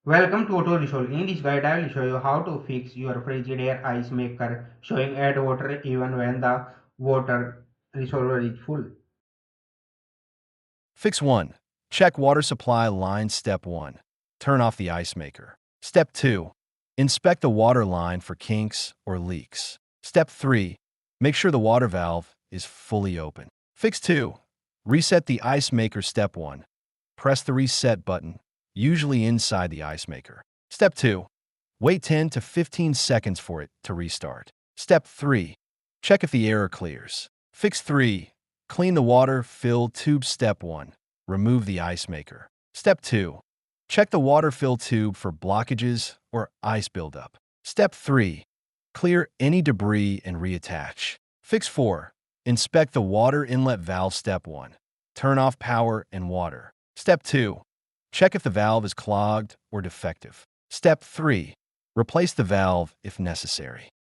Welcome to Auto Resolve. In this guide, I will show you how to fix your Frigidaire ice maker showing add water even when the water resolver is full. Fix 1. Check water supply line. Step 1. Turn off the ice maker. Step 2. Inspect the water line for kinks or leaks. Step 3. Make sure the water valve is fully open. Fix 2. Reset the ice maker. Step 1. Press the reset button, usually inside the ice maker. Step 2. Wait 10 to 15 seconds for it to restart. Step 3. Check if the error clears. Fix 3. Clean the water-filled tube. Step 1. Remove the ice maker. Step 2. Check the water-filled tube for blockages or ice buildup. Step 3. Clear any debris and reattach. Fix 4. Inspect the water inlet valve. Step 1. Turn off power and water. Step 2. Check if the valve is clogged or defective. Step 3. Replace the valve if necessary.